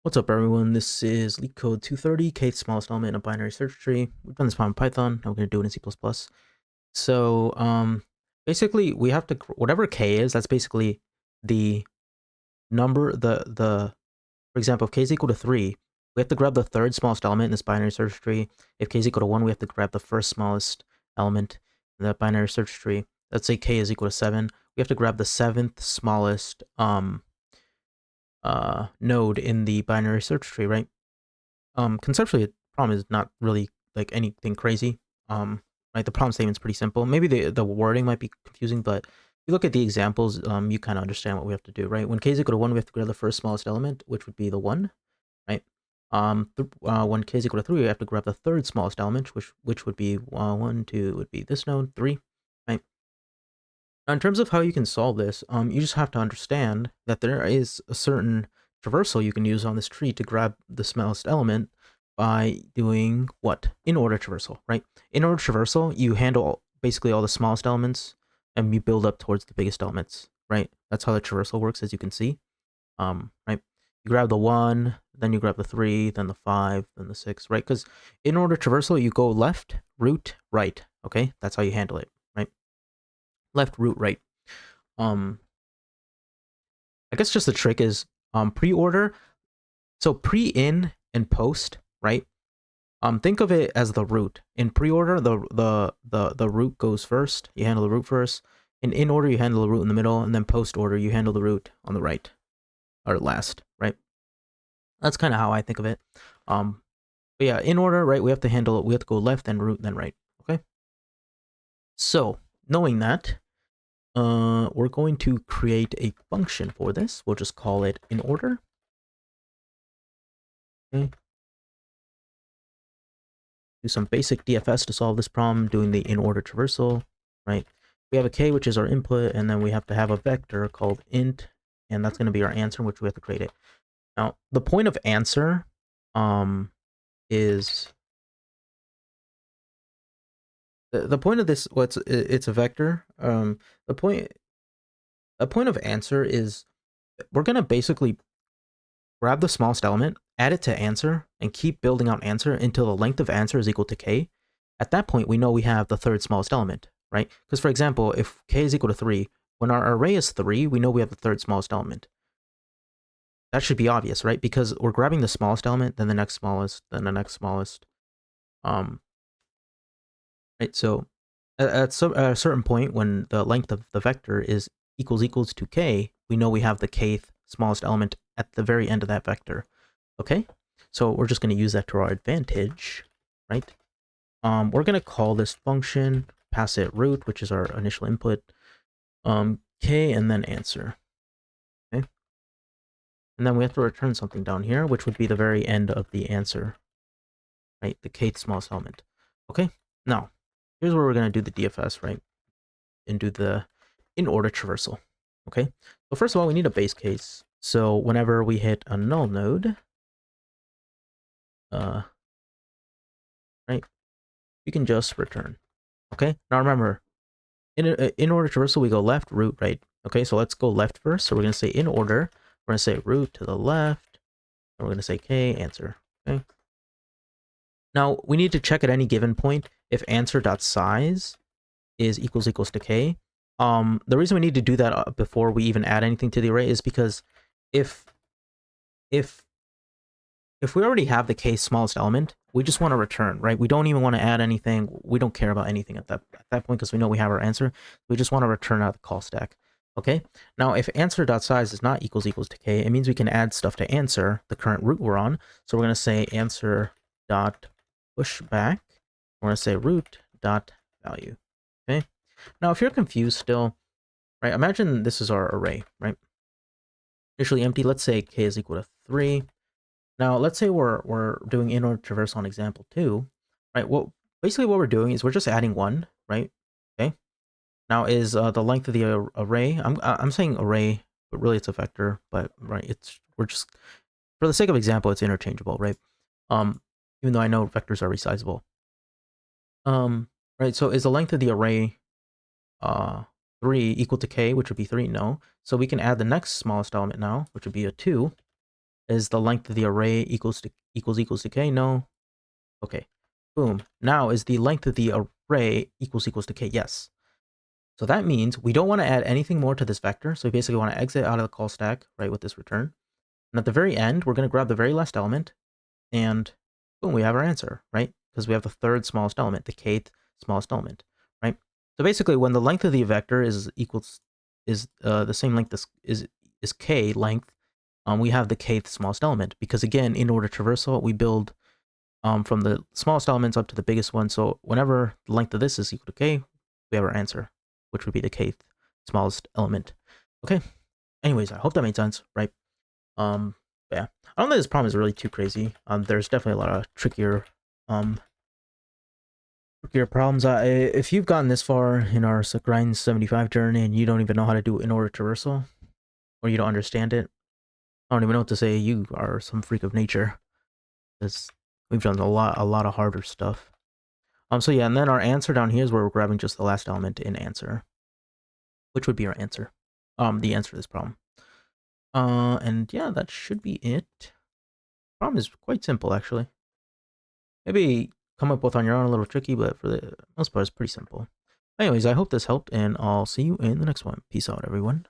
What's up, everyone? This is LeetCode 230, kth smallest element in a binary search tree. We've done this problem in Python. Now we're going to do it in C++. So, basically, we have to, whatever k is, that's basically the number, for example, if k is equal to 3, we have to grab the third smallest element in this binary search tree. If k is equal to 1, we have to grab the first smallest element in that binary search tree. Let's say k is equal to 7. We have to grab the seventh smallest, node in the binary search tree, right? Conceptually, the problem is not really like anything crazy. Right, the problem statement's pretty simple. Maybe the wording might be confusing, but if you look at the examples, you kind of understand what we have to do, right? When k is equal to 1, we have to grab the first smallest element, which would be the 1, right? When k is equal to 3, we have to grab the third smallest element, which would be 1, 2, would be this node, 3, right? Now, in terms of how you can solve this, you just have to understand that there is a certain traversal you can use on this tree to grab the smallest element by doing what? In-order traversal, right? In-order traversal, you handle basically all the smallest elements and you build up towards the biggest elements, right? That's how the traversal works, as you can see. Right? You grab the 1, then you grab the 3, then the 5, then the 6, right? Because in-order traversal, you go left, root, right, okay? That's how you handle it, right? Left, root, right. I guess just the trick is pre-order. So pre-in and post, right? Think of it as the root. In pre-order, the root goes first. You handle the root first. In order, you handle the root in the middle, and then post-order, you handle the root on the right or last, right? That's kind of how I think of it. But yeah, in order, right? We have to go left, then root, then right. Okay. So knowing that, we're going to create a function for this. We'll just call it in order. Okay. Do some basic DFS to solve this problem, doing the in-order traversal, right? We have a k, which is our input, and then we have to have a vector called int, and that's going to be our answer, which we have to create it. Now, the point of answer is the point of this. It's a vector. The point of answer is we're going to basically grab the smallest element, add it to answer, and keep building out answer until the length of answer is equal to k. At that point, we know we have the third smallest element, right? Because, for example, if k is equal to 3, when our array is 3, we know we have the third smallest element. That should be obvious, right? Because we're grabbing the smallest element, then the next smallest, then the next smallest. Right, so at a certain point, when the length of the vector is equals to k, we know we have the kth smallest element at the very end of that vector. Okay, so we're just going to use that to our advantage, right? We're going to call this function, pass it root, which is our initial input, k, and then answer. Okay, and then we have to return something down here, which would be the very end of the answer, right? The kth smallest element. Okay, now here's where we're going to do the DFS, right? And do the in-order traversal. Okay, so first of all, we need a base case. So whenever we hit a null node, right, you can just return. Okay, now remember, in order traversal, we go left, root, right. Okay, so let's go left first. So we're going to say in order. We're going to say root to the left. And we're going to say k, answer. Okay. Now, we need to check at any given point if answer.size is equals to k. The reason we need to do that before we even add anything to the array is because if we already have the k smallest element, we just want to return, right? We don't even want to add anything. We don't care about anything at that point because we know we have our answer. We just want to return out the call stack. Okay. Now, if answer.size is not equals to k, it means we can add stuff to answer, the current root we're on. So we're going to say answer.pushback. We're going to say root.value. Okay. Now, if you're confused still, right, imagine this is our array, right? Initially empty. Let's say k is equal to 3. Now, let's say we're doing in-order traversal on example 2, right? Well, basically what we're doing is we're just adding 1, right? Okay. Now, is the length of the array? I'm saying array, but really it's a vector. But right, we're just for the sake of example, it's interchangeable, right? Even though I know vectors are resizable. Right. So is the length of the array 3 equal to k, which would be 3? No. So we can add the next smallest element now, which would be a 2. Is the length of the array equals to k? No. Okay. Boom. Now, is the length of the array equals to k? Yes. So that means we don't want to add anything more to this vector. So we basically want to exit out of the call stack, right, with this return. And at the very end, we're going to grab the very last element, and boom, we have our answer, right? Because we have the third smallest element, the kth smallest element, right? So basically, when the length of the vector is the same length is k length, we have the kth smallest element, because again, in order traversal, we build from the smallest elements up to the biggest one. So whenever the length of this is equal to k, we have our answer, which would be the kth smallest element. Okay. Anyways, I hope that made sense, right? Yeah, I don't think this problem is really too crazy. There's definitely a lot of trickier problems. If you've gotten this far in our grind 75 journey and you don't even know how to do in order traversal, or you don't understand it, I don't even know what to say. You are some freak of nature. Because we've done a lot of harder stuff. So yeah, and then our answer down here is where we're grabbing just the last element in answer, which would be our answer. The answer to this problem. And yeah, that should be it. Problem is quite simple, actually. Maybe come up with on your own a little tricky, but for the most part, it's pretty simple. Anyways, I hope this helped, and I'll see you in the next one. Peace out, everyone.